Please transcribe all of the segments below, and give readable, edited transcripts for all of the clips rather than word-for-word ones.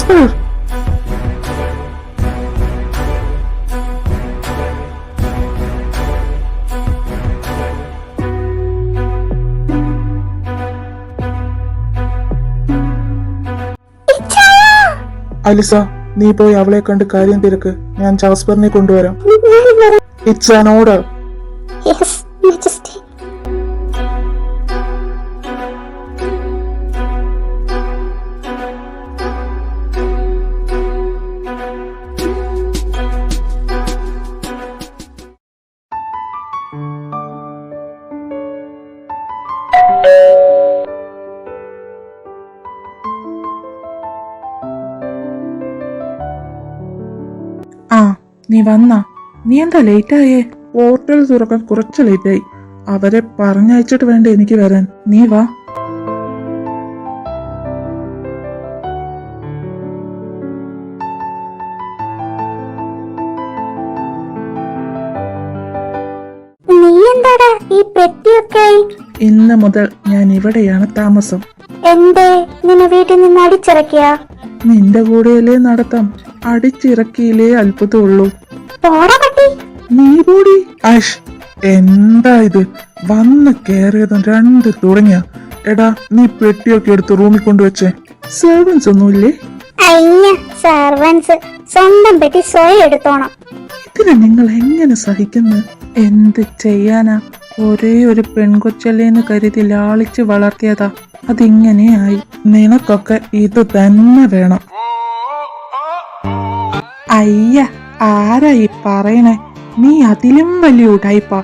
Jasper, Alisa, നീ പോയി അവളെ കണ്ട് കാര്യം തിരക്ക്. ഞാൻ ജാസ്പറിനെ കൊണ്ടുവരാം. It's an order. ആ, നീ വന്നാ? നീ എന്താ ലേറ്റായേ? പോർട്ടൽ തുറക്കാൻ കുറച്ച് ലേറ്റായി. അവരെ പറഞ്ഞയച്ചിട്ട് വേണ്ട എനിക്ക് വരാൻ. നീ വാ. നീ എന്താടാ ഈ പെട്ടിയൊക്കെ? ഇന്ന് മുതൽ ഞാൻ ഇവിടെയാണ് താമസം. എന്തേ, നിന്നെ വീട്ടിൽ നിന്ന് അടിച്ചിറക്കിയാ? നിന്റെ കൂടെയല്ലേ നടത്താം. അടിച്ചിറക്കിയില്ലേ അത്ഭുതമുള്ളൂ. നീ കൂടി. ആഷ്, എന്താ ഇത്? വന്ന് കേറിയതും രണ്ട് തുടങ്ങിയ. എടാ, നീ പെട്ടിയൊക്കെ എടുത്ത് റൂമിൽ കൊണ്ടുവച്ചേ. സെർവൻസ് ഒന്നുമില്ലേ? അയ്യ, സെർവൻസ് സ്വന്തം പെട്ടി സ്വയം എടുത്തോണം. ഇതിന് നിങ്ങൾ എങ്ങനെ സഹിക്കുന്നു? എന്ത് ചെയ്യാനാ? ഒരേ ഒരു പെൺകൊച്ചല്ലേന്ന് കരുതി ലാളിച്ച് വളർത്തിയതാ. അതിങ്ങനെയായി. നിനക്കൊക്കെ ഇത് തന്നെ വേണം. അയ്യ, ആരാ ഈ പറയണേ? നീ അതിലും വലിയ ഉടായിപ്പാ.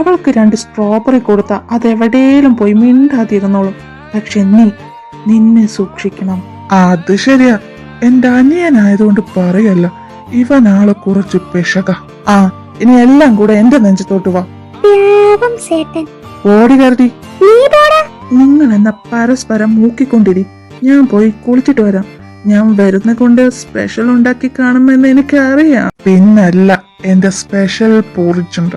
അവൾക്ക് 2 സ്ട്രോബെറി കൊടുത്ത അതെവിടേലും പോയി മിണ്ടാതിരുന്നോളും. പക്ഷെ നിന്നെ സൂക്ഷിക്കണം. അത് ശരിയാ. എന്റെ അനിയനായതുകൊണ്ട് പറയല്ല. ഇവനാള് കുറച്ച് പിശക. ആ, ഇനി എല്ലാം കൂടെ എന്റെ നെഞ്ചത്തോട്ട് വാ. ഓടി കയറി. നിങ്ങൾ എന്നാ പരസ്പരം മൂക്കിക്കൊണ്ടിരി. ഞാൻ പോയി കുളിച്ചിട്ട് വരാം. ഞാൻ വരുന്ന കൊണ്ട് സ്പെഷ്യൽ ഉണ്ടാക്കി കാണുമെന്ന് എനിക്ക് അറിയാം. പിന്നല്ല, എന്റെ സ്പെഷ്യൽ പോറിച്ചുണ്ട്.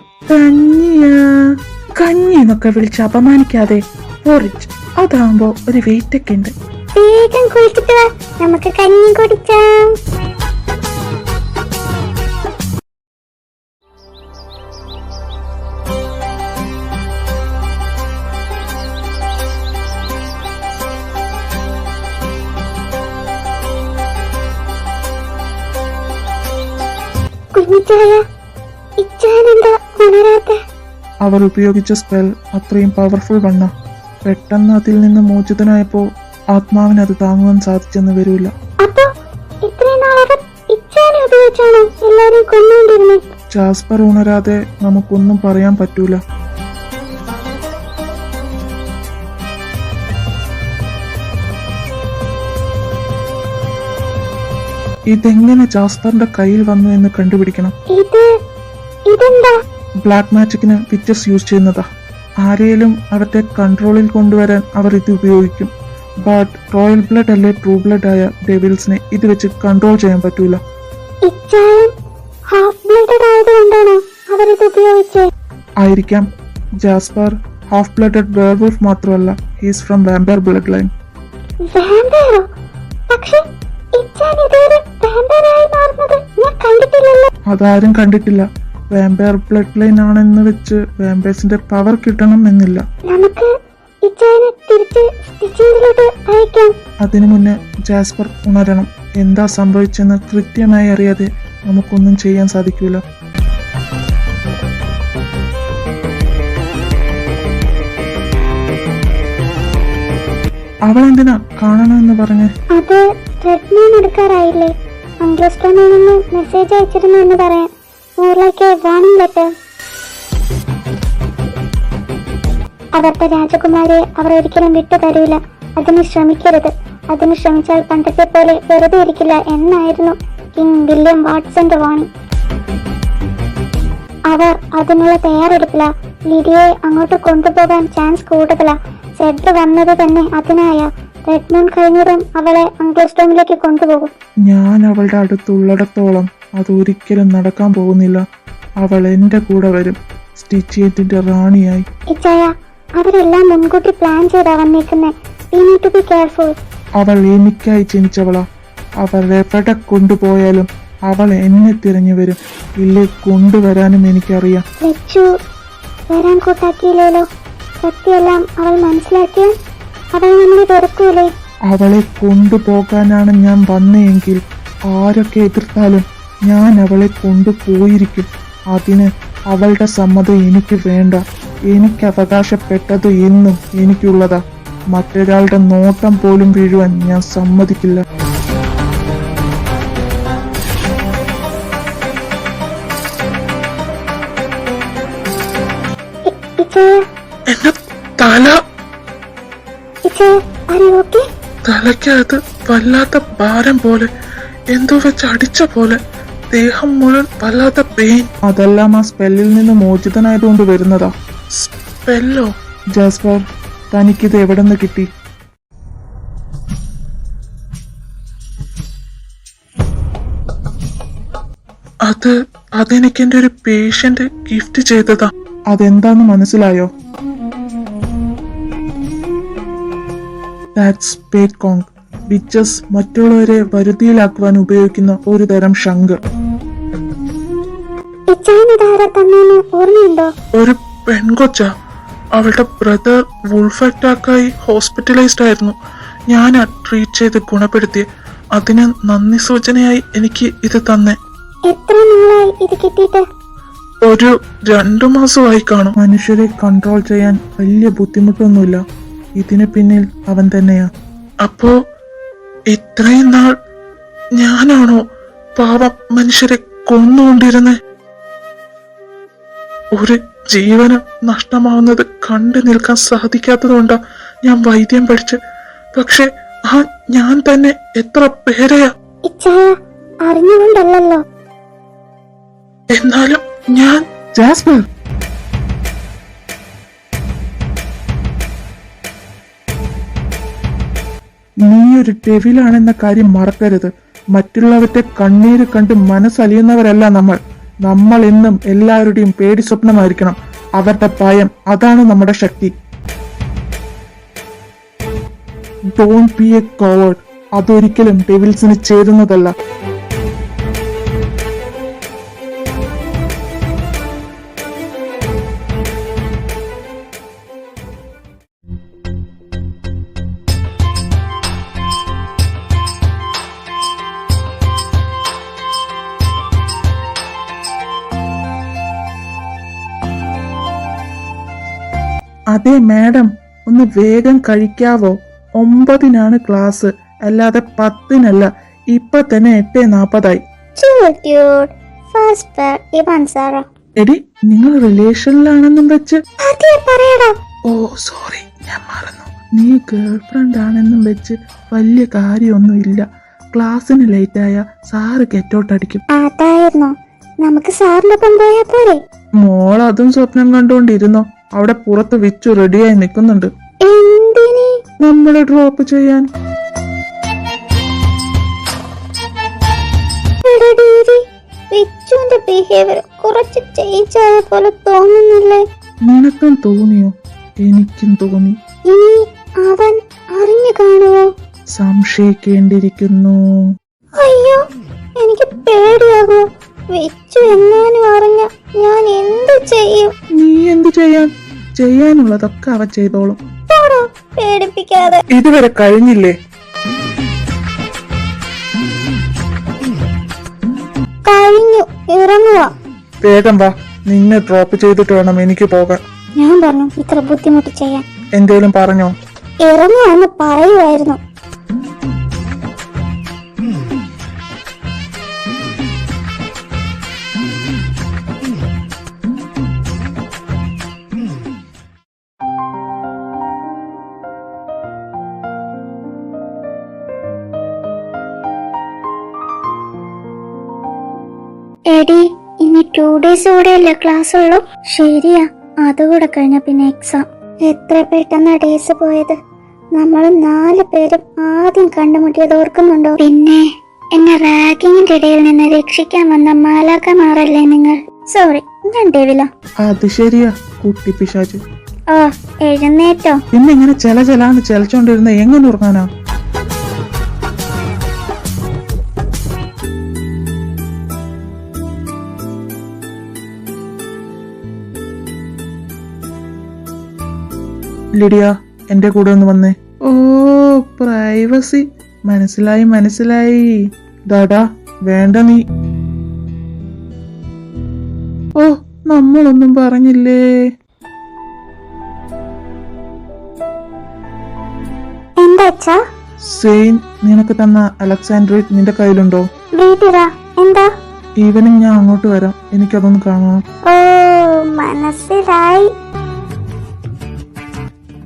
കഞ്ഞി എന്നൊക്കെ വിളിച്ച് അപമാനിക്കാതെ. പോറിച്ച് അതാകുമ്പോ ഒരു വെയിറ്റ് ഒക്കെ ഉണ്ട്. വേഗം കുളിച്ചിട്ട് നമുക്ക് കഞ്ഞി കുടിക്കാം. അവർ ഉപയോഗിച്ച സ്പെൽ അത്രയും പവർഫുൾ വണ്ണ. പെട്ടെന്ന് അതിൽ നിന്ന് മോചിതനായപ്പോ ആത്മാവിന് അത് താങ്ങുവാൻ സാധിച്ചെന്ന് വരൂല. ജാസ്പർ ഉണരാതെ നമുക്കൊന്നും പറയാൻ പറ്റൂല. ഇതെങ്ങനെ ജാസ്പറിന്റെ കയ്യിൽ വന്നു എന്ന് കണ്ടുപിടിക്കണം. ബ്ലാക്ക് മാജിക്കിന് വിറ്റസ് യൂസ് ചെയ്യുന്നതാ. ആരെയും അവരുടെ കൺട്രോളിൽ കൊണ്ടുവരാൻ അവർ ഇത് ഉപയോഗിക്കും. ബട്ട് റോയൽ ബ്ലഡ് അല്ലെ ട്രൂ ബ്ലഡ് ആയ ഡെവിൾസിനെ ഇത് വെച്ച് കൺട്രോൾ ചെയ്യാൻ പറ്റൂല. ആയിരിക്കാം. ജാസ്പർ ഹാഫ് ബ്ലഡഡ് വേർവൂൾഫ് മാത്രമല്ല, he's from vampire blood line. അതാരും കണ്ടിട്ടില്ല. വാമ്പയർ ബ്ലഡ് ലൈൻ ആണെന്ന് വെച്ച് വാമ്പയർസിന്റെ പവർ കിട്ടണം എന്നില്ല. അതിനു മുന്നേ ജാസ്പർ ഉണരണം. എന്താ സംഭവിച്ചെന്ന് കൃത്യമായി അറിയാതെ നമുക്കൊന്നും ചെയ്യാൻ സാധിക്കൂല. അവളെന്തിനാ കാണണമെന്ന് പറഞ്ഞ്? അത് റെഡ്മൂൺ എടുക്കാറായില്ലേ? അംഗ്ലോസ്റ്റോണിൽ നിന്ന് മെസ്സേജ് അയച്ചിരുന്നു എന്ന് പറയാം. Warning letter. അവരുടെ രാജകുമാരിയെ അവർ ഒരിക്കലും വിട്ടു തരൂല. അതിന് ശ്രമിക്കരുത്. അതിന് ശ്രമിച്ചാൽ പണ്ടത്തെ പോലെ വെറുതെ ഇരിക്കില്ല എന്നായിരുന്നു കിങ് വില്യം വാട്സന്റെ വാണിംഗ്. അവർ അതിനുള്ള തയ്യാറെടുപ്പില്ല. ലിഡിയയെ അങ്ങോട്ട് കൊണ്ടുപോകാൻ ചാൻസ് കൂടുതലാ. സെഡ് വന്നത് തന്നെ അതിനായ. റെഡ്മൂൺ കഴിഞ്ഞതും അവളെ അംഗ്ലോസ്റ്റോമിലേക്ക് കൊണ്ടുപോകും. ഞാൻ അവളുടെ അടുത്തുള്ളിടത്തോളം അതൊരിക്കലും നടക്കാൻ പോകുന്നില്ല. അവൾ എന്റെ കൂടെ വരും, സ്റ്റിച്ചിയറ്റിന്റെ റാണിയായി. അവരെല്ലാം മുൻകൂട്ടി പ്ലാൻ ചെയ്താ വന്നേക്കുന്നേ. We need to be careful. അവൾ എനിക്കായി ജനിച്ചവളാ. അവർ എവിടെ കൊണ്ടുപോയാലും അവൾ എന്നെ തിരഞ്ഞു വരും. ഇല്ലേ കൊണ്ടുവരാനും എനിക്കറിയാം. ലച്ചു വരാൻ കൂട്ടാക്കിയില്ലല്ലോ. സത്യമെല്ലാം അവൾ മനസ്സിലാക്കിയ അവൾ നമ്മളെ വെറുക്കൂലേ? അവളെ കൊണ്ടുപോകാനാണ് ഞാൻ വന്നെങ്കിൽ ആരൊക്കെ എതിർത്താലും ഞാൻ അവളെ കൊണ്ടുപോയിരിക്കും. അതിന് അവളുടെ സമ്മതം എനിക്ക് വേണ്ട. എനിക്ക് അവകാശപ്പെട്ടത് എന്നും എനിക്കുള്ളതാ. മറ്റൊരാളുടെ നോട്ടം പോലും വീഴുവാൻ ഞാൻ സമ്മതിക്കില്ല. എന്റെ തല തലയ്ക്കകത്ത് വല്ലാത്ത ഭാരം പോലെ, എന്തോ വെച്ച് അടിച്ച പോലെ, ദേഹം മുഴുവൻ വല്ലാത്ത പെയിൻ. അതെല്ലാം ആ സ്പെല്ലിൽ നിന്ന് മോചിതനായതുകൊണ്ട് വരുന്നതാ. സ്പെല്ലോ? ജാസ്പർ, തനിക്കിത് എവിടെ നിന്ന് കിട്ടി? അതെനിക്ക് എന്റെ ഒരു പേഷ്യന്റ് ഗിഫ്റ്റ് ചെയ്തതാ. അതെന്താന്ന് മനസ്സിലായോ? ദാറ്റ്സ് പേറ്റ്കോങ്. വിച്ചസ് മറ്റുള്ളവരെ വരുതിയിലാക്കുവാൻ ഉപയോഗിക്കുന്ന ഒരു തരം ശംഖ്. ഒരു പെൺകൊച്ച. അവളുടെ ബ്രദർ വുൾഫ് അറ്റാക്കായി ഹോസ്പിറ്റലൈസ്ഡ് ആയിരുന്നു. ഞാനാ ട്രീറ്റ് ചെയ്ത് ഗുണപ്പെടുത്തിയ. അതിന് നന്ദി സൂചനയായി എനിക്ക് ഇത് തന്നെ. ഒരു 2 മാസമായി കാണും. മനുഷ്യരെ കൺട്രോൾ ചെയ്യാൻ വലിയ ബുദ്ധിമുട്ടൊന്നുമില്ല. ഇതിന് പിന്നിൽ അവൻ തന്നെയാ. അപ്പോ ഇത്രയും നാൾ ഞാനാണോ പാവം മനുഷ്യരെ കൊന്നുകൊണ്ടിരുന്നേ? ഒരു ജീവന് നഷ്ടമാവുന്നത് കണ്ടു നിൽക്കാൻ സാധിക്കാത്തതുകൊണ്ടാ ഞാൻ വൈദ്യം പഠിച്ച്. പക്ഷെ ആ ഞാൻ തന്നെ എത്ര പേരെയാ. അറിഞ്ഞുകൊണ്ടല്ലോ. എന്നാലും ഞാൻ ജാസ്പർ, നീ ഒരു ഡെവിലാണെന്ന കാര്യം മറക്കരുത്. മറ്റുള്ളവരുടെ കണ്ണീര് കണ്ട് മനസ്സലിയുന്നവരല്ല നമ്മൾ. നമ്മൾ എന്നും എല്ലാവരുടെയും പേടി സ്വപ്നമായിരിക്കണം. അവരുടെ ഭയം, അതാണ് നമ്മുടെ ശക്തി. Don't be a coward. അതൊരിക്കലും ഡെവിൽസിന് ചേരുന്നതല്ല. അതെ മാഡം, ഒന്ന് വേഗം കഴിക്കാവോ? 9-നാണ് ക്ലാസ്, അല്ലാതെ 10-നല്ല. ഇപ്പൊ തന്നെ 8:40. എടി, നിങ്ങൾ റിലേഷനിലാണെന്നും വെച്ച്. ഓ സോറി, ഞാൻ മറന്നു. നീ ഗേൾ ഫ്രണ്ട് ആണെന്നും വെച്ച് വലിയ കാര്യമൊന്നുമില്ല. ക്ലാസ്സിന് ലേറ്റായ സാറ് ഗെറ്റൗട്ട് അടിക്കും. അതായിരുന്നു, നമുക്ക് സാറിനൊപ്പം പോയാ പോരെ? മോൾ അതും സ്വപ്നം കണ്ടുകൊണ്ടിരുന്നോ? അവിടെ പുറത്ത് വിച്ചു റെഡിയായി നിൽക്കുന്നുണ്ട്. നമ്മളെ ഡ്രോപ്പ് ചെയ്യാൻ. വിച്ചുവിന്റെ ബിഹേവിയർ കുറച്ച് ചേഞ്ച് ആയ പോലെ തോന്നുന്നില്ലേ? നിനക്കും തോന്നിയോ? എനിക്കും തോന്നി. ഇനി അവൻ അറിഞ്ഞു കാണുവോ? സംശയിക്കേണ്ടിയിരിക്കുന്നു. അയ്യോ, എനിക്ക് പേടിയാകോ? വിച്ചു എങ്ങാനും അറിഞ്ഞ ഞാൻ എന്ത് ചെയ്യും? നീ എന്ത് ചെയ്യാൻ? ചെയ്യാനുള്ളതൊക്കെ അവ ചെയ്തോളും. പേടിപ്പിക്കാതെ. ഇതുവരെ കഴിഞ്ഞില്ലേ? കഴിഞ്ഞു, ഇറങ്ങുക. വേഗം വാ, നിന്നെ ഡ്രോപ്പ് ചെയ്തിട്ട് വേണം എനിക്ക് പോകാൻ. ഞാൻ പറഞ്ഞു ഇത്ര ബുദ്ധിമുട്ട് ചെയ്യാൻ. എന്തേലും പറഞ്ഞോ? ഇറങ്ങുവാന്ന് പറയുമായിരുന്നു. എടി, ഇനി 2 days കൂടെയല്ലേ ക്ലാസ് ഉള്ളൂ? ശരിയാ, അതുകൂടെ കഴിഞ്ഞ പിന്നെ എക്സാം. എത്ര പെട്ടെന്നാ ഡേയ്സ് പോയത്. നമ്മൾ 4 പേരും ആദ്യം കണ്ടുമുട്ടിയത് ഓർക്കുന്നുണ്ടോ? പിന്നെ എന്നെ റാഗിങ്ങിന്റെ ഇടയിൽ നിന്ന് രക്ഷിക്കാൻ വന്ന മാലാഖമാരല്ലേ നിങ്ങൾ? സോറി, ഞാൻ ഡെവില. അത് ശരിയാ, കുട്ടി പിശാച്. ഓ, എഴുന്നേറ്റോ? പിന്നെ ഇങ്ങനെ ചെലാന്ന് ചലച്ചോണ്ടിരുന്ന എങ്ങനെ ഉറങ്ങാനാ? ലിഡിയ എന്റെ കൂടെ ഒന്ന് വന്നേ. ഓ പ്രൈവസി, മനസ്സിലായി മനസ്സിലായി. ഡാഡാ വേണ്ട നീ. ഓ നമ്മളൊന്നും പറഞ്ഞില്ലേ. എന്താ അച്ഛാ? സെയിൻ നിനക്ക് തന്ന അലക്സാൻഡ്രേറ്റ് നിന്റെ കയ്യിലുണ്ടോ? വീട്ടിലാ. എന്താ? ഈവനിങ് ഞാൻ അങ്ങോട്ട് വരാം, എനിക്കതൊന്ന് കാണണം. ഓ മനസ്സിലായി.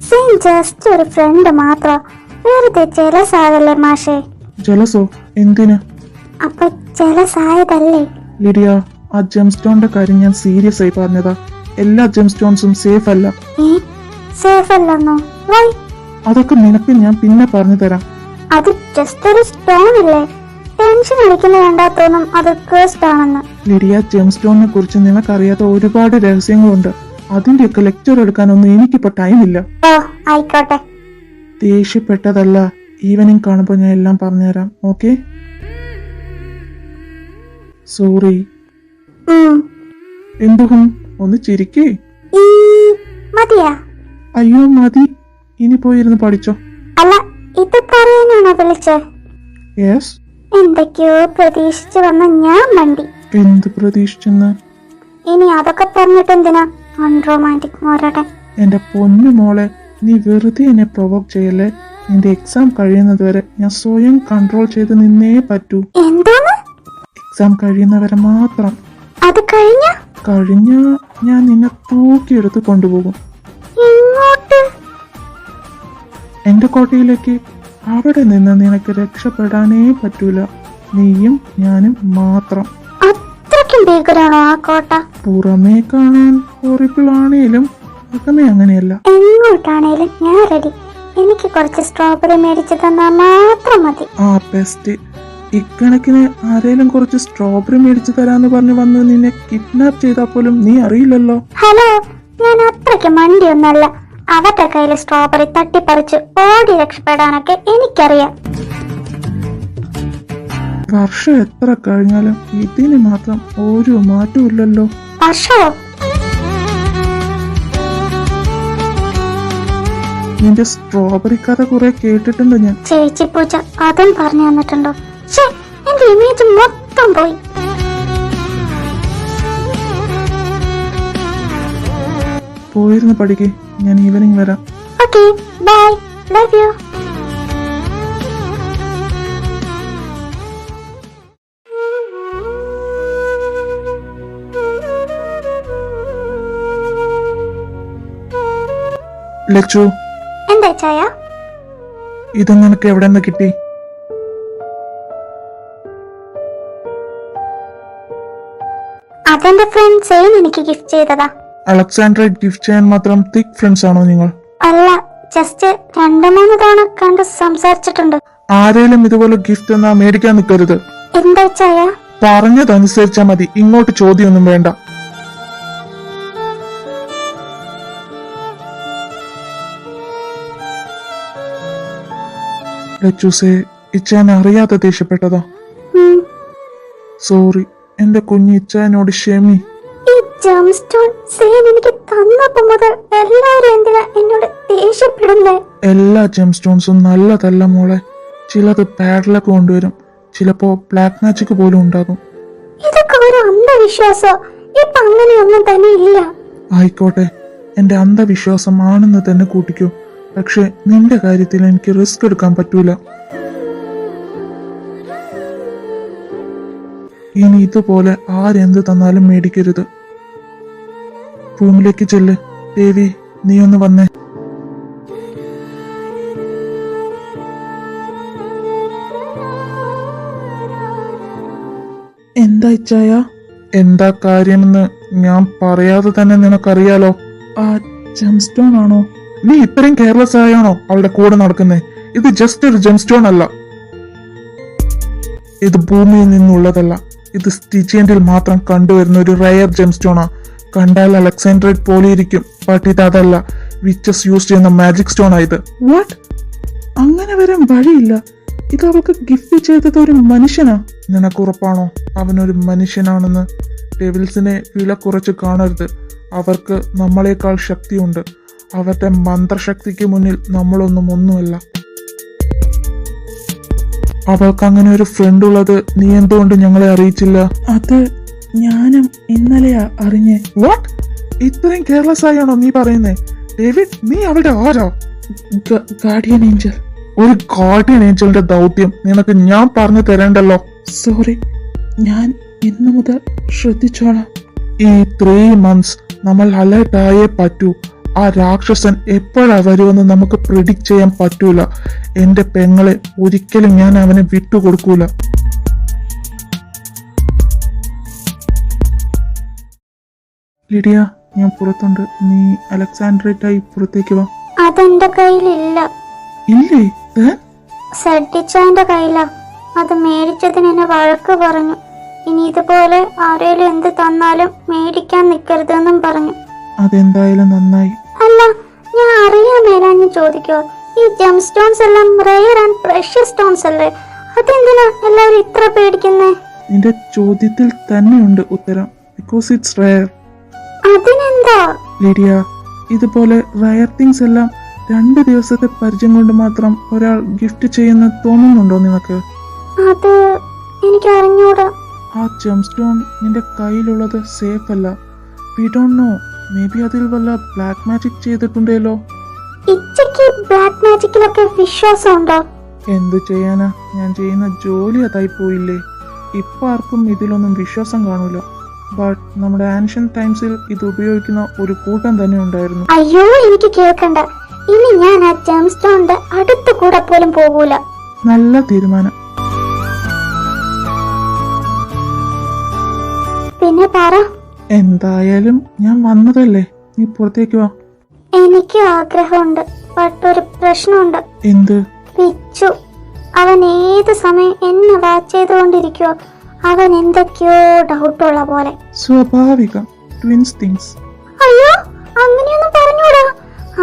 സെയിൻ ജസ്റ്റ് ഒരു ഫ്രണ്ട് മാത്രം, വെറുതെ ജലസ് ആകല്ലേ മാഷേ. ജലസോ? എന്തിന്? അപ്പൊ ജലസ് ആയതല്ലേ? ലിഡിയ, ആ ജെംസ്റ്റോണിന്റെ കാര്യം ഞാൻ സീരിയസ് ആയി പറഞ്ഞതാ. എല്ലാ ജെംസ്റ്റോൺസും സേഫ് അല്ല. സേഫ് അല്ലെന്നോ? വൈ? അതൊക്കെ നിനക്ക് ഞാൻ പിന്നെ പറഞ്ഞു തരാം. അത് ജസ്റ്റ് ഒരു സ്റ്റോൺ അല്ലേ? ടെൻഷൻ അടിക്കുന്ന വേണ്ടാത്തോന്നും അത് കേസ്ഡ് ആണെന്ന്. ലിഡിയ, ജെംസ്റ്റോണിനെ കുറിച്ച് നിനക്കറിയാത്ത ഒരുപാട് രഹസ്യങ്ങളുണ്ട്. അതിന്റെയൊക്കെ ലെക്ചർ എടുക്കാനൊന്നും എനിക്കിപ്പോ ടൈമില്ല. ഓ ആയിക്കോട്ടെ. ദേഷ്യപ്പെട്ടതല്ല, ഈവനിങ് കാണുമ്പോ ഞാൻ എല്ലാം പറഞ്ഞുതരാം. ഓക്കെ? സോറി. എന്തും ഒന്ന് ചിരിക്കേ. മതിയാ? അയ്യോ മതി, ഇനി പോയിരുന്ന് പഠിച്ചോ. അല്ല, ഇത് പറയാനാണോ വിളിച്ചേ? യെസ്. എന്തൊക്കെയോ പ്രതീക്ഷിച്ചു വന്ന ഞാൻ മണ്ടി. എന്ത് പ്രതീക്ഷിച്ചെന്ന്? ഇനി അതൊക്കെ പറഞ്ഞിട്ട് എന്തിനാ അൺറൊമാൻറ്റിക് മോരട്ടെ. എന്റെ പൊന്നു മോളെ, നീ വെറുതെ എന്നെ പ്രൊവോക്ക് ചെയ്യല്ലേ. നിന്റെ എക്സാം കഴിയുന്നത് വരെ ഞാൻ സ്വയം കൺട്രോൾ ചെയ്ത് നിന്നേ പറ്റൂ. എന്തോന്ന്? എക്സാം കഴിയുന്നവരെ മാത്രം. അത് കഴിഞ്ഞ ഞാൻ നിന്നെ തൂക്കിയെടുത്ത് കൊണ്ടുപോകും. ഇങ്ങോട്ട്? എന്റെ കോട്ടയിലേക്ക്. അവിടെ നിന്ന് നിനക്ക് രക്ഷപ്പെടാനേ പറ്റൂല. നീയും ഞാനും മാത്രം. അത്രയ്ക്കും ഭീകരാണോ ആ കോട്ട? പുറമേ കാണാൻ ഹോറിബിൾ ആണേലും അകമേ അങ്ങനെയല്ല. എങ്ങോട്ടാണേലും ഞാൻ റെഡി. എനിക്ക് കുറച്ച് സ്ട്രോബെറി മേടിച്ചു തന്നാ മാത്രം മതി. ആ ബെസ്റ്റ്. ഇക്കണക്കിന് ആരേലും കുറച്ച് സ്ട്രോബെറി മേടിച്ചു തരാന്ന് പറഞ്ഞു വന്ന് നിന്നെ കിഡ്നാപ്പ് ചെയ്താൽ പോലും നീ അറിയില്ലല്ലോ. ഹലോ, ഞാൻ അത്രയ്ക്ക് മണ്ടിയൊന്നല്ല. അവരുടെ കയ്യിൽ സ്ട്രോബെറി തട്ടിപ്പറിച്ച് ഓടി രക്ഷപ്പെടാനൊക്കെ എനിക്കറിയാം. വർഷം എത്ര കഴിഞ്ഞാലും ഇതിന് മാത്രം ഒരു മാറ്റവും ഇല്ലല്ലോ. വർഷമോ? നിന്റെ സ്ട്രോബെറി കഥ കുറെ കേട്ടിട്ടുണ്ട് ഞാൻ. ചേച്ചി പൂച്ച അതും പറഞ്ഞു തന്നിട്ടുണ്ടോ? എന്റെ ഇമേജ് മൊത്തം പോയി. പോയിരുന്ന് പഠിക്കേ, ഞാൻ ഈവനിങ് വരാം. Okay, bye, love you. Lachu, എന്താ ചായ? ഇത് നിനക്ക് എവിടെ നിന്ന് കിട്ടി? അതെന്റെ ഫ്രണ്ട് സെയിൻ എനിക്ക് ഗിഫ്റ്റ് ചെയ്തതാ. അലക്സാൻഡ്രേറ്റ് ഗിഫ്റ്റ് ചെയ്യാൻ മാത്രം തിക് ഫ്രണ്ട്സ് ആണോ നിങ്ങൾ? അല്ല, ജസ്റ്റ് 2-3 തവണ കണ്ട് സംസാരിച്ചിട്ടുണ്ട്. ആരേലും ഇതുപോലെ ഗിഫ്റ്റ് എന്നാ മേടിക്കാൻ നിൽക്കരുത്. എന്താ ചായ? പറഞ്ഞതനുസരിച്ചാ മതി, ഇങ്ങോട്ട് ചോദ്യമൊന്നും വേണ്ട. ലച്ചൂസേ, ഇച്ചാൻ അറിയാതെ ദേഷ്യപ്പെട്ടതാ. സോറി, എന്റെ കുഞ്ഞ് ഇച്ചാനോട് ക്ഷമി. ഈ ജംസ്റ്റോൺ സെയിൻ എനിക്ക് തന്നപ്പോ മുതൽ എല്ലാരും എന്തിനാ എന്നോട് ദേഷ്യപ്പെടുന്നേ? എല്ലാ ജെംസ്റ്റോൺസും നല്ലതല്ല മോളെ. ചിലത് ബാഡ് ലക്ക് കൊണ്ടുവരും, ചിലപ്പോ ബ്ലാക്ക് മാജിക് പോലും ഉണ്ടാകും. ഇതൊക്കെ ഒരു അന്ധവിശ്വാസം. ഇപ്പൊ അങ്ങനെയൊന്നും തന്നെ ഇല്ല. ആയിക്കോട്ടെ, എന്റെ അന്ധവിശ്വാസം ആണെന്ന് തന്നെ കൂട്ടിക്കോ. പക്ഷെ നിന്റെ കാര്യത്തിൽ എനിക്ക് റിസ്ക് എടുക്കാൻ പറ്റൂല. ഇനി ഇതുപോലെ ആരെന്ത് തന്നാലും മേടിക്കരുത്. റൂമിലേക്ക് ചെല്ല്. ദേവി, നീ ഒന്ന് വന്നേ. എന്താ ഇച്ചായ? എന്താ കാര്യമെന്ന് ഞാൻ പറയാതെ തന്നെ നിനക്കറിയാലോ. ആ ജെംസ്റ്റോൺ ആണോ? നീ ഇത്രയും കെയർലെസ് ആയാണോ അവളുടെ കൂടെ നടക്കുന്നേ? ഇത് ജസ്റ്റ് ഒരു ജെംസ്റ്റോൺ അല്ല. ഇത് ഭൂമിയിൽ നിന്നുള്ളതല്ല. ഇത് സ്റ്റിച്ചിയന്റിൽ മാത്രം കണ്ടുവരുന്ന ഒരു റയർ ജെംസ്റ്റോണാ. കണ്ടാൽ അലക്സാൻഡ്രേറ്റ് പോലെ ഇരിക്കും, ബട്ട് ഇത് അതല്ല. വിച്ചസ് യൂസ് ചെയ്യുന്ന മാജിക് സ്റ്റോൺ ആയത്. വാട്ട്? അങ്ങനെ വരാൻ വഴിയില്ല. ഇത് അവൾക്ക് ഗിഫ്റ്റ് ചെയ്തത് ഒരു മനുഷ്യനാ. നിനക്കുറപ്പാണോ അവനൊരു മനുഷ്യനാണെന്ന്? ഡെവിൾസിനെ വില കുറച്ച് കാണരുത്. അവർക്ക് നമ്മളെക്കാൾ ശക്തിയുണ്ട്. അവരുടെ മന്ത്രശക്തിക്ക് മുന്നിൽ ഒന്നുമല്ല. അവൾക്ക് അങ്ങനെ ഒരു ഫ്രണ്ട് ഉള്ളത് നീ എന്തുകൊണ്ട് ഞങ്ങളെ അറിയിച്ചില്ല? അത് ഞാനും ഇന്നലെയാ അറിഞ്ഞേ. വാട്ട്? ഇത്രയും കെയർലെസ് ആയാണോ നീ പറയുന്നേ? ഡേവിഡ്, നീ അവളുടെ ആരോ? Guardian angel. ഒരു ഗാർഡിയൻ ഏഞ്ചലിന്റെ ദൗത്യം നിനക്ക് ഞാൻ പറഞ്ഞു തരേണ്ടല്ലോ. സോറി, ഞാൻ ഇന്നു മുതൽ ശ്രദ്ധിച്ചോളാം. ഈ 3 months നമ്മൾ അലേർട്ടായേ പറ്റൂ. ആ രാക്ഷസൻ എപ്പോഴാ വരുമെന്ന് നമുക്ക് പ്രിഡിക്റ്റ് ചെയ്യാൻ പറ്റൂല. എന്റെ പെങ്ങളെ ഒരിക്കലും ഞാൻ അവനെ വിട്ടുകൊടുക്കൂല. ലിഡിയ, ഞാൻ പുറത്തുണ്ട്. നീ അലക്സാൻഡ്രേറ്റായി പുറത്തേക്ക് വാ. അതെന്റെ കയ്യിലില്ല. ഇല്ലേ? സെഡിച്ചാന്റെ കയ്യിലാ. അത് മേടിച്ചതിന് എന്നെ വഴക്ക് പറഞ്ഞു. ഇനി ഇതുപോലെ ആരേലും എന്ത് തന്നാലും മേടിക്കാൻ നിൽക്കരുതെന്നും പറഞ്ഞു. അതെന്തായാലും നന്നായി. അല്ല, ഞാൻ അറിയാൻ മേലാഞ്ഞ് ചോദിക്കോ, ഈ ജം സ്റ്റോൺസ് എല്ലാം റെയർ ആൻഡ് പ്രഷ്യസ് സ്റ്റോൺസ് അല്ലേ? അതെന്തിനാ എല്ലാവരും ഇത്ര പേടിക്കുന്നേ? നിന്റെ ചോദ്യത്തിൽ തന്നെയുണ്ട് ഉത്തരം. Because it's rare. അതിനെന്താ ലിഡിയ, ഇതുപോലെ റയർ തിങ്സ് എല്ലാം 2 ദിവസത്തെ പരിചയം കൊണ്ട് മാത്രം ഒരാൾ ഗിഫ്റ്റ് ചെയ്യുന്ന തോന്നുന്നുണ്ടോ നിനക്ക്? അത് എനിക്ക് അറിഞ്ഞൂടാ. ആ ജം സ്റ്റോൺ നിന്റെ കയ്യിലുള്ളത് സേഫ് അല്ല. We don't know, may be അതിൽ വല്ല ബ്ലാക്ക് മാജിക് ചെയ്തിട്ടുണ്ടല്ലോ. ഇച്ചയ്ക്ക് ബ്ലാക്ക് മാജിക്കിലൊക്കെ വിശ്വാസമുണ്ടോ? എന്തു ചെയ്യാനാ, ഞാൻ ചെയ്യുന്ന ജോലി അതായി പോയില്ലേ. ഇപ്പൊ ആർക്കും ഇതിലൊന്നും വിശ്വാസം കാണൂല. ബട്ട് നമ്മുടെ ആൻഷ്യൻ ടൈംസിൽ ഇത് ഉപയോഗിക്കുന്ന ഒരു കൂട്ടം തന്നെ ഉണ്ടായിരുന്നു. അയ്യോ, എനിക്ക് കേൾക്കണ്ട. ഇനി ഞാൻ ആ ജം സ്റ്റോണിന്റെ അടുത്ത് കൂടെ പോലും പോകൂല. നല്ല തീരുമാനം. പിന്നെ പറ. എന്തായാലും ഞാൻ വന്നതല്ലേ, നീ പുറത്തേക്ക് വാ. എനിക്ക് ആഗ്രഹമുണ്ട്, ബട്ട് ഒരു പ്രശ്നമുണ്ട്. എന്ത്? പിച്ചു. അവൻ ഏത് സമയം എന്നെ വാച്ച് ചെയ്തുകൊണ്ടിരിക്കുവോ. അവൻ എന്തൊക്കെയോ ഡൗട്ടുള്ള പോലെ. സ്വാഭാവികം, ട്വിൻസ് തിങ്സ്. അയ്യോ, അങ്ങനെയൊന്നും പറഞ്ഞൂടാ.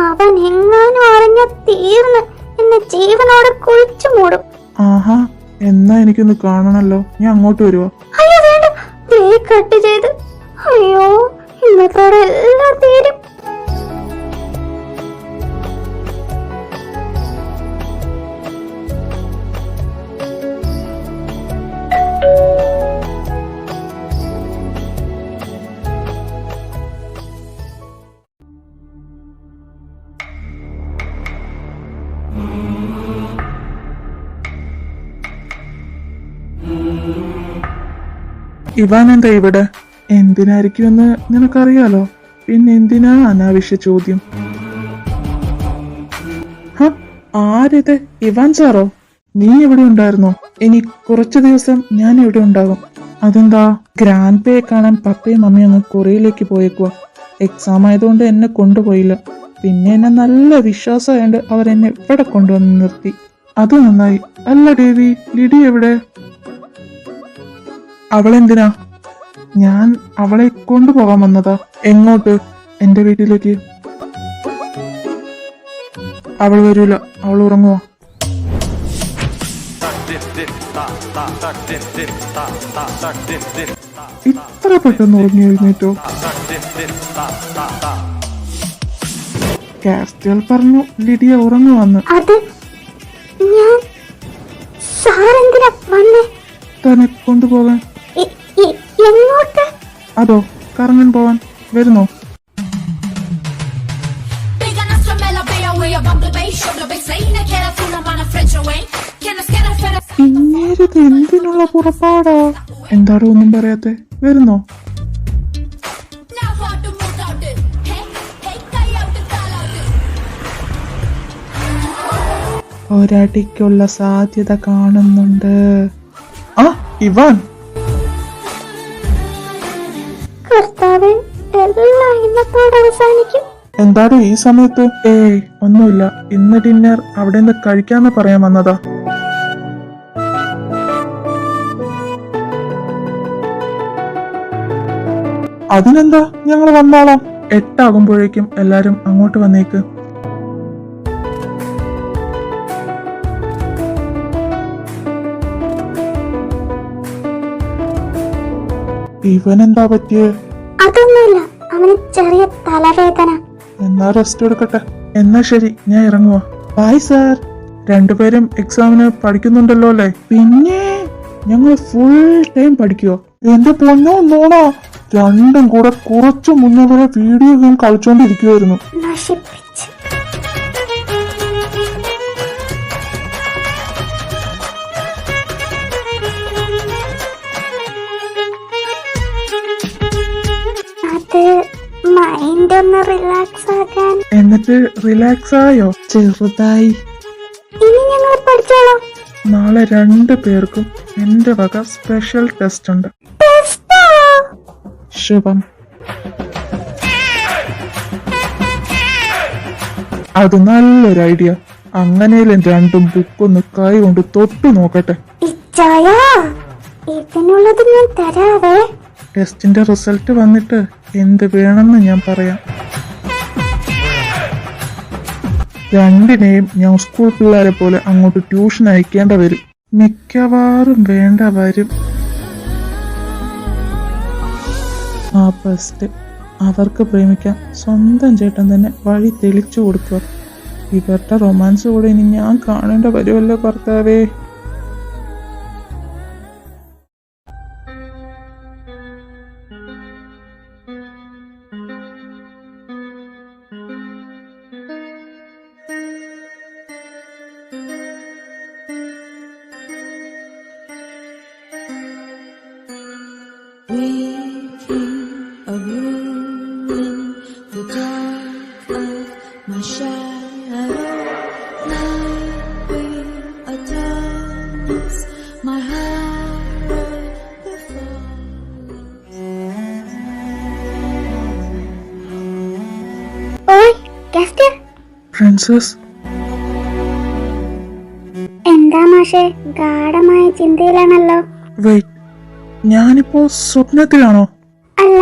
അവൻ എങ്ങാനും അറിഞ്ഞ തീർന്ന് എന്നെ ജീവനോടെ കുഴിച്ചു മൂടും. ആഹാ, എന്നാ എനിക്കൊന്ന് കാണണല്ലോ. ഞാൻ അങ്ങോട്ട് വരുവാ. അയ്യോ വേണ്ട, ദേ കട്ട് ചെയ്ത്. അയ്യോ, ഇന്നത്തോടെ എല്ലാം തീരും. ഇവാൻ എന്താ ഇവിടെ? എന്തിനായിരിക്കുമെന്ന് നിനക്കറിയാലോ. പിന്നെ എന്തിനാ അനാവശ്യ ചോദ്യം? ആരിത്? ഇവാൻ സാറോ? നീ എവിടെ ഉണ്ടായിരുന്നോ? ഇനി കുറച്ചു ദിവസം ഞാൻ ഇവിടെ ഉണ്ടാകും. അതെന്താ? ഗ്രാൻഡ് പേയെ കാണാൻ പപ്പയും മമ്മിയും അങ്ങ് കൊറിയയിലേക്ക് പോയേക്കുവാ. എക്സാം ആയതുകൊണ്ട് എന്നെ കൊണ്ടുപോയില്ല. പിന്നെ എന്നെ നല്ല വിശ്വാസമായോണ്ട് അവരെന്നെ ഇവിടെ കൊണ്ടുവന്ന് നിർത്തി. അത് നന്നായി. അല്ല ദേവി, ലിഡി എവിടെ? അവളെന്തിനാ? ഞാൻ അവളെ കൊണ്ടുപോകാൻ വന്നതാ. എങ്ങോട്ട്? എന്റെ വീട്ടിലേക്ക്. അവൾ വരൂല, അവൾ ഉറങ്ങുവാ. ഇത്ര പെട്ടെന്ന് ഉറങ്ങി എഴുന്നേറ്റോ? കാസ്റ്റിയൽ പറഞ്ഞു ലിഡിയ ഉറങ്ങുവന്ന്. അത് ഞാൻ സാറെന്തിനാ വന്നേ? തന്നെ കൊണ്ടുപോകാൻ. എങ്ങോട്ട്? അതോ, കറങ്ങാൻ പോവാൻ. വരുന്നോ? ഇങ്ങേരത് എന്തിനുള്ള പുറപ്പാടാ? എന്താടോ ഒന്നും പറയാത്തെ? വരുന്നോ? ഒരടിക്കുള്ള സാധ്യത കാണുന്നുണ്ട്. ആ, ഇവാൻ. കർത്താവേ, എല്ലാം ഇന്നത്തോടെ അവസാനിക്കും. എന്താടോ ഈ സമയത്ത്? ഏയ് ഒന്നുമില്ല. ഇന്ന് ഡിന്നർ അവിടെ നിന്ന് കഴിക്കാന്ന് പറയാൻ വന്നതാ. അതിനെന്താ, ഞങ്ങൾ വന്നോളാം. 8 ആകുമ്പോഴേക്കും എല്ലാരും അങ്ങോട്ട് വന്നേക്ക്. ഇവനെന്താ പറ്റിയേ? അതൊന്നുമില്ല, അവന് ചെറിയ തലവേദന. എന്നാ റെസ്റ്റ് എടുക്കട്ടെ. എന്നാ ശരി, ഞാൻ ഇറങ്ങുവാ. Bye sir. രണ്ടുപേരും എക്സാമിന് പഠിക്കുന്നുണ്ടല്ലോ അല്ലേ? പിന്നെ ഞങ്ങൾ ഫുൾ ടൈം പഠിക്കുക. എന്റെ പൊന്നോ നോണാ, രണ്ടും കൂടെ കുറച്ചു മുന്നേ വരെ വീഡിയോ ഗെയിം കളിച്ചോണ്ടിരിക്കുവായിരുന്നു. നശിപ്പിച്ച്. അത് മൈൻഡ് ഒന്ന് റിലാക്സ് ആക്കാൻ. എന്നിട്ട് റിലാക്സ് ആയോ? ചെറുതായി. ഇനി ഞങ്ങൾ പഠിച്ചോളാം. നാളെ 2 പേർക്കും എന്റെ വക സ്പെഷ്യൽ ടെസ്റ്റ് ഉണ്ട്. ടെസ്റ്റോ? ശുഭം. അത് നല്ലൊരു ഐഡിയ. അങ്ങനെയും രണ്ടും ബുക്കൊന്ന് കൈ കൊണ്ട് തൊട്ടു നോക്കട്ടെ. ഇച്ചായ, ഇതിനുള്ളത് ഞാൻ തരാവേ. ടെസ്റ്റിന്റെ റിസൾട്ട് വന്നിട്ട് എന്ത് വേണമെന്ന് ഞാൻ പറയാം. രണ്ടിനെയും ഞാൻ സ്കൂൾ പിള്ളേരെ പോലെ അങ്ങോട്ട് ട്യൂഷൻ അയക്കേണ്ട വരും. മിക്കവാറും വേണ്ട വരും. ആ ഫസ്റ്റ് അവർക്ക് പ്രേമിക്കാൻ സ്വന്തം ചേട്ടൻ തന്നെ വഴി തെളിച്ചു കൊടുക്കുക. ഇവരുടെ റൊമാൻസ് കൂടെ ഇനി ഞാൻ കാണേണ്ട വരുമല്ലോ ഭർത്താവേ. Waking of ruin, the dark of my shadow. Night with a darkness, my heart before. ഓയ് ഗസ്റ്റ്, പ്രിൻസസ്, എന്താ മാഷേ ഗാഢമായ ചിന്തയിലാണല്ലോ? വെയിറ്റ്, ഞാനിപ്പോ സ്വപ്നത്തിലാണോ? അല്ല,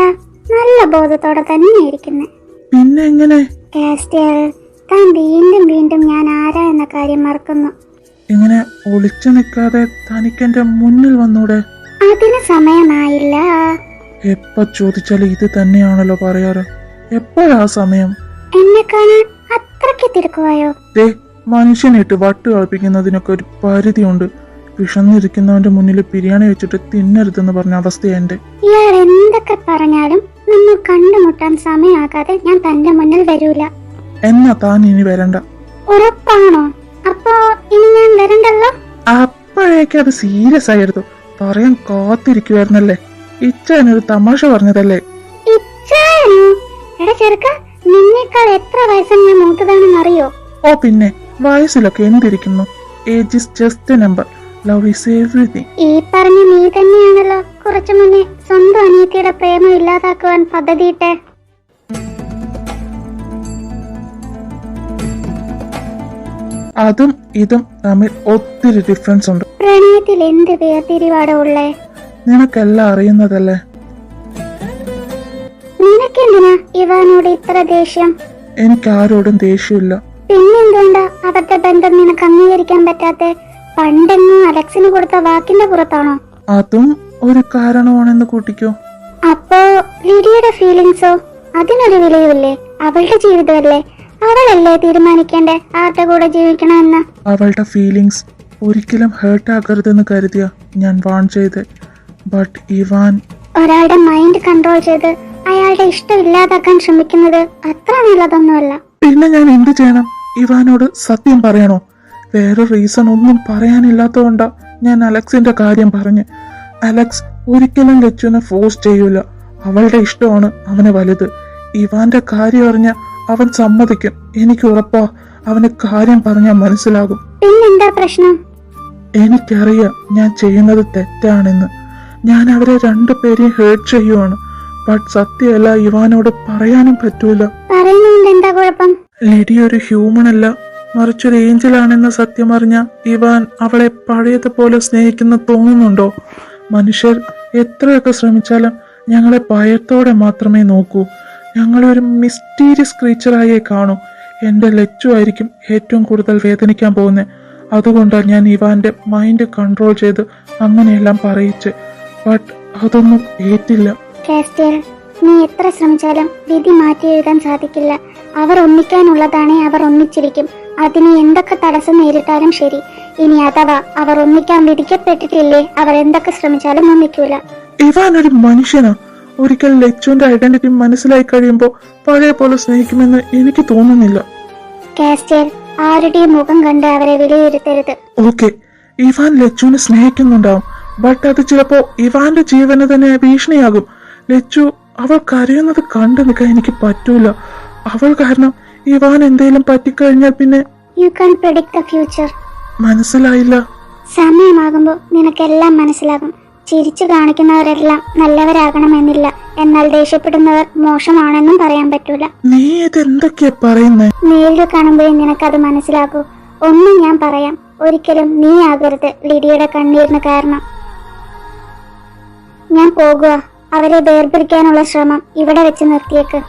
നല്ല ബോധത്തോടെ തന്നെ ഇരിക്കുന്നെ. പിന്നെ എങ്ങനെ? കാസ്റ്റിയർ, താൻ വീണ്ടും വീണ്ടും ഞാൻ ആരാ എന്ന കാര്യം മറക്കുന്നു. ഇങ്ങനെ ഒളിച്ചു നിൽക്കാതെ തനിക്കെന്റെ മുന്നിൽ വന്നൂടെ? അതിന് സമയമായില്ല. എപ്പോ ചോദിച്ചാലും ഇത് തന്നെയാണല്ലോ പറയാറ്. എപ്പോഴാ സമയം? എന്നെ കാണാൻ അത്രയ്ക്ക് തിരക്കുവായോ? ദേ, മനുഷ്യനിട്ട് വട്ട് കളിപ്പിക്കുന്നതിനൊക്കെ ഒരു പരിധിയുണ്ട്. വിഷന്നിരിക്കുന്നവന്റെ മുന്നിൽ ബിരിയാണി വെച്ചിട്ട് തിന്നരുതെന്ന് പറഞ്ഞ അവസ്ഥയാ എന്റെ. ഇയാൾ എന്തൊക്കെ പറഞ്ഞാലും നമ്മൾ കണ്ടുമുട്ടാൻ സമയമാകാതെ ഞാൻ തന്റെ മുന്നിൽ വരൂല. എന്നാ താൻ ഇനി വരണ്ട. ഉറപ്പാണോ? അപ്പോ ഇനി ഞാൻ വരണ്ടല്ലോ? അപ്പോഴേക്കും അത് സീരിയസ് ആയിരുന്നു. പറയാൻ കാത്തിരിക്കുവായിരുന്നല്ലേ. ഇച്ചാനൊരു തമാശ പറഞ്ഞതല്ലേ? ഇച്ചായനോ? എടാ ചെറുക്ക, നിന്നേക്കാൾ എത്ര വയസ്സ് ഞാൻ മൂത്തതാണെന്ന് അറിയോ? ഓ പിന്നെ, വയസ്സിലൊക്കെ എന്തിരിക്കുന്നു. Age is just a number, love is everything. ഈ പറഞ്ഞ നീ തന്നെയാണല്ലോ കുറച്ചു മുന്നേ സ്വന്തം അനിയത്തിയുടെ പ്രേമം ഇല്ലാതാക്കുവാൻ പദ്ധതിയിട്ടെ. അതും ഇതും തമ്മിൽ ഒത്തിരി ഡിഫറൻസ് ഉണ്ട്. പ്രണയത്തിൽ എന്ത് വേർതിരിവാട ഉള്ളേ? നിനക്കെല്ലാം അറിയുന്നതല്ലേ. നിനക്കെന്തിനാ ഇവാനോട് ഇത്ര ദേഷ്യം? എനിക്കാരോടും ദേഷ്യമില്ല. പിന്നെന്തുകൊണ്ടാ അവരുടെ ബന്ധം നിനക്ക് അംഗീകരിക്കാൻ പറ്റാത്തെ? പണ്ടെങ്ങും അലക്സിന് കൊടുത്ത വാക്കിന്റെ പുറത്താണോ? അതും ഒരു കാരണമാണെന്ന് കൂട്ടിക്കോ. അപ്പോ ലിഡിയുടെ ഫീലിങ്സോ? അതിനൊരു വിലയുമില്ലേ? അവളുടെ ജീവിതമല്ലേ, അവളല്ലേ തീരുമാനിക്കേണ്ടേ ആരുടെ കൂടെ ജീവിക്കണമെന്ന്. അവളുടെ ഫീലിങ്സ് ഒരിക്കലും ഹേർട്ട് ആകരുതെന്ന് കരുതിയ ഞാൻ വാൺ ചെയ്ത്. ബട്ട് ഇവാൻ ഒരാളുടെ മൈൻഡ് കൺട്രോൾ ചെയ്ത് അയാളുടെ ഇഷ്ടം ഇല്ലാതാക്കാൻ ശ്രമിക്കുന്നത് അത്ര നല്ലതൊന്നുമല്ല. പിന്നെ ഞാൻ എന്ത് ചെയ്യണം? ഇവാനോട് സത്യം പറയണോ? വേറെ റീസൺ ഒന്നും പറയാനില്ലാത്തതുകൊണ്ടാ ഞാൻ അലക്സിന്റെ കാര്യം പറഞ്ഞ്. അലക്സ് ഒരിക്കലും ലച്ചുവിനെ ഫോഴ്സ് ചെയ്യൂല. അവളുടെ ഇഷ്ടമാണ് അവന് വലുത്. ഇവാന്റെ കാര്യം അറിഞ്ഞ അവൻ സമ്മതിക്കും. എനിക്ക് ഉറപ്പാ അവന് കാര്യം പറഞ്ഞാൽ മനസ്സിലാകും. പിന്നെന്താ പ്രശ്നം? എനിക്കറിയാം ഞാൻ ചെയ്യുന്നത് തെറ്റാണെന്ന്. ഞാൻ അവരെ 2 പേരെയും ഹേർട്ട് ചെയ്യുവാണ്. ബട്ട് സത്യമല്ല, ഇവാനോട് പറയാനും പറ്റൂല. പറയുന്നതുകൊണ്ട് എന്താ കുഴപ്പം? ലിഡി ഒരു ഹ്യൂമൻ അല്ല, മറിച്ചൊരു ഏഞ്ചലാണെന്ന സത്യം അറിഞ്ഞ ഇവാൻ അവളെ പഴയതുപോലെ സ്നേഹിക്കുന്ന തോന്നുന്നുണ്ടോ? മനുഷ്യർ എത്രയൊക്കെ ശ്രമിച്ചാലും ഞങ്ങളെ ഭയത്തോടെ മാത്രമേ നോക്കൂ. ഞങ്ങളൊരു മിസ്റ്റീരിയസ് ക്രീച്ചറായേ കാണൂ. എന്റെ ലച്ചു ആയിരിക്കും ഏറ്റവും കൂടുതൽ വേദനിക്കാൻ പോകുന്നത്. അതുകൊണ്ടാണ് ഞാൻ ഇവാന്റെ മൈൻഡ് കൺട്രോൾ ചെയ്ത് അങ്ങനെയെല്ലാം പറയിച്ച്. ബട്ട് അതൊന്നും ഏറ്റില്ല. കാസ്റ്റിയർ, നീ എത്ര ശ്രമിച്ചാലും വിധി മാറ്റി എഴുതാൻ സാധിക്കില്ല. അവർ ഒന്നിക്കാനുള്ളതാണേ അവർ ഒന്നിച്ചിരിക്കും. അതിന് എന്തൊക്കെ തടസ്സം നേരിട്ടാലും ശരി. ഇനി അഥവാ അവർ ഒന്നിക്കാൻ വിധിക്കപ്പെട്ടിട്ടില്ലേ, അവർ എന്തൊക്കെ ശ്രമിച്ചാലും ഒന്നിക്കൂല. ഇവാൻ ഒരു മനുഷ്യനാ. ഒരിക്കൽ ലച്ചുവിന്റെ ഐഡന്റിറ്റി മനസ്സിലായി കഴിയുമ്പോൾ പഴയ പോലെ സ്നേഹിക്കുമെന്ന് എനിക്ക് തോന്നുന്നില്ല. കാസ്റ്റേൽ, ആരുടെയും മുഖം കണ്ട് അവരെ വിലയിരുത്തരുത്. ഓക്കെ, ഇവാൻ ലച്ചുവിനെ സ്നേഹിക്കുന്നുണ്ടാവും. ബട്ട് അത് ചിലപ്പോ ഇവാന്റെ ജീവന് തന്നെ ഭീഷണിയാകും. ലച്ചു അവൾ കരയുന്നത് കണ്ടു നിൽക്കാൻ എനിക്ക് പറ്റൂല. അവൾ കാരണം ഇവാൻ എന്തേലും പറ്റിക്കഴിഞ്ഞാൽ പിന്നെ you can predict the future. മനസ്സിലായില്ല. സമയമാകുമ്പോൾ നിനക്കെല്ലാം മനസ്സിലാകും. ചിരിച്ചു കാണിക്കുന്നവരെല്ലാം നല്ലവരാകണമെന്നില്ല. എന്നാൽ ദേഷ്യപ്പെടുന്നവർ മോശമാണെന്നും പറയാൻ പറ്റൂല. നീ ഇതെന്തൊക്കെയാ പറയുന്നേ? നേരിൽ കാണുമ്പോഴേ നിനക്കത് മനസ്സിലാകൂ. ഒന്നും ഞാൻ പറയാം, ഒരിക്കലും നീ ആകരുത് ലിഡിയുടെ കണ്ണീരിന് കാരണം. ഞാൻ പോകുക. അവരെ വേർപിടിക്കാനുള്ള ശ്രമം ഇവിടെ വെച്ച് നിർത്തിയേക്ക്.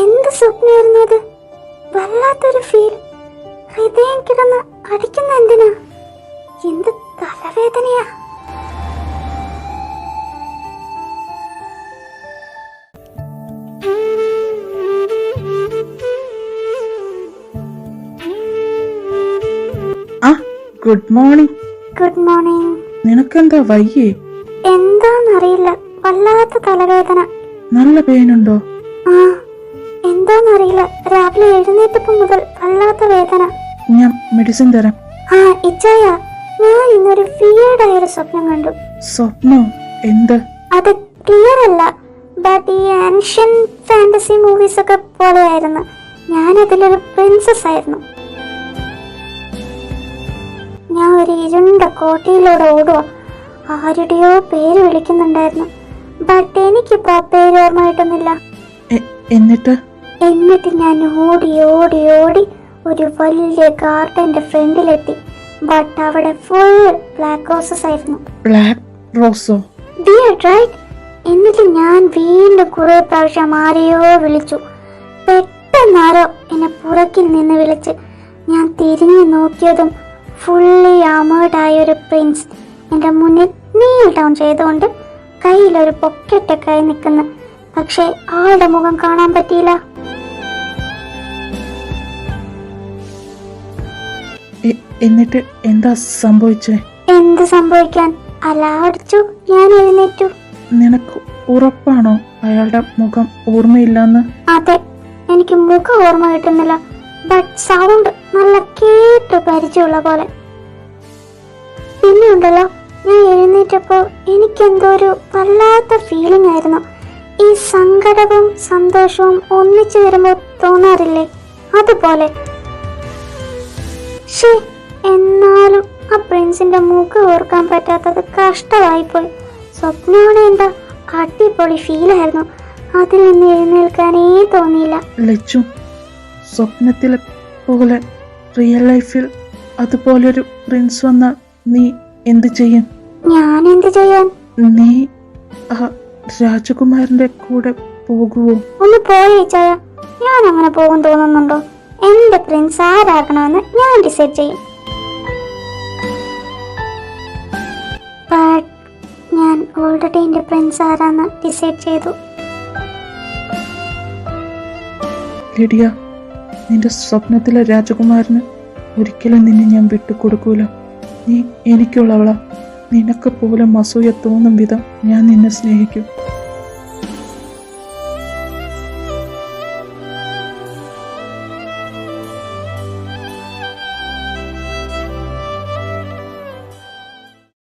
എന്ത് സ്വപ്നമായിരുന്നു അത്? വല്ലാത്തൊരു ഫീൽ. ഹൃദയം കിടന്ന് അടിക്കുന്ന എന്തിനാ? എന്ത് തലവേദനയാ. Good morning. Good morning. നിനക്കെന്താ വയ്യേ? എന്താന്നറിയില്ല, വല്ലാത്ത തലവേദന. നല്ല പെയിനുണ്ടോ? ആ, എന്താന്നറിയില്ല, രാവിലെ എഴുന്നേറ്റപ്പം മുതൽ വല്ലാത്ത വേദന. ഞാൻ മെഡിസിൻ തരാം. ആ ഇച്ചായ, ഞാൻ ഇന്നൊരു വിയേർഡായൊരു സ്വപ്നം കണ്ടു. സ്വപ്നോ? എന്ത്? അത് ക്ലിയർ അല്ല, ബട്ട് ഈ ആൻഷ്യൻ ഫാന്റസി മൂവീസ് ഒക്കെ പോലെയായിരുന്നു. ഞാൻ അതിലൊരു പ്രിൻസസ് ആയിരുന്നു. ഞാൻ ഒരു ഇരുണ്ട കോട്ടയിലൂടെ ഓടുക. ആരുടെയോ പേര് വിളിക്കുന്നുണ്ടായിരുന്നു, ബട്ട് എനിക്കിപ്പോ ആ പേര് ഓർമ്മയായിട്ടൊന്നുമില്ല. എന്നിട്ട് ഞാൻ ഓടി ഓടി ഓടി ഒരു വലിയ ഗാർഡന്റെ ഫ്രണ്ടിലെത്തി. ബട്ട് അവിടെ ഫുൾ ബ്ലാക്ക് റോസസ് ആയിരുന്നു. ബ്ലാക്ക് റോസോ? റൈറ്റ്. എന്നിട്ട് ഞാൻ വീണ്ടും കുറെ പ്രാവശ്യം ആരെയോ വിളിച്ചു. പെട്ടെന്നാരോ എന്നെ പുറകിൽ നിന്ന് വിളിച്ച്. ഞാൻ തിരിഞ്ഞു നോക്കിയതും ഫുള്ളി ആമേർഡ് ആയ ഒരു പ്രിൻസ് എൻ്റെ മുന്നിൽ നീൽ ഡൗൺ ചെയ്തുകൊണ്ട് കയ്യിലൊരു പൊക്കറ്റൊക്കെ ആയി നിൽക്കുന്നു. പക്ഷെ ആളുടെ മുഖം കാണാൻ പറ്റിയില്ല. എന്നിട്ട് എന്താ സംഭവിച്ചേ? എന്ത് സംഭവിക്കാൻ? അലാടിച്ചു. ഞാൻ എഴുന്നേറ്റു. നിനക്ക് ഉറപ്പാണോ അയാളുടെ മുഖം ഓർമ്മയില്ലെന്ന്? അതെ, എനിക്ക് മുഖം ഓർമ്മ കിട്ടുന്നില്ല, ബട്ട് സൗണ്ട് നല്ല കേട്ട് പരിചയമുള്ള പോലെ. പിന്നെ ഉണ്ടല്ലോ, ഞാൻ എഴുന്നേറ്റപ്പോ എനിക്കെന്തോ ഒരു വല്ലാത്ത ഫീലിംഗ് ആയിരുന്നു. ഈ സങ്കടവും സന്തോഷവും ഒന്നിച്ചു വരുമ്പോൾ തോന്നാറില്ലേ, അതുപോലെ. എന്നാലും ആ പ്രിൻസിന്റെ മുഖം ഓർക്കാൻ പറ്റാത്തത് കഷ്ടമായിപ്പോയി. സ്വപ്നമാണ് എന്താ അടിപൊളി ഫീലായിരുന്നു. അതിൽ നിന്ന് എഴുന്നേൽക്കാനേ തോന്നിയില്ല. ലച്ചു, സ്വപ്നത്തിലെ പോലെ റിയൽ ലൈഫിൽ അതുപോലൊരു പ്രിൻസ് വന്നാൽ നീ എന്ത് ചെയ്യും? ഞാൻ എന്ത് ചെയ്യാൻ? നീ ആ രാജകുമാരന്റെ കൂടെ പോകുവോ? ഒന്ന് പോയേച്ചായ. ഞാൻ അങ്ങനെ പോകും തോന്നുന്നുണ്ടോ? എന്റെ പ്രിൻസ് ആരാകണമെന്ന് ഞാൻ ഡിസൈഡ് ചെയ്യും. ഓൾറെഡി എൻ്റെ പ്രിൻസ് ആരാന്ന് ഡിസൈഡ് ചെയ്തു. ലിഡിയ, നിന്റെ സ്വപ്നത്തിലെ രാജകുമാരന് ഒരിക്കലും നിന്നെ ഞാൻ വിട്ടുകൊടുക്കൂല. നീ എനിക്കുള്ളവളാ. നിനക്ക് പോലും അസൂയ തോന്നും വിധം ഞാൻ നിന്നെ സ്നേഹിക്കും.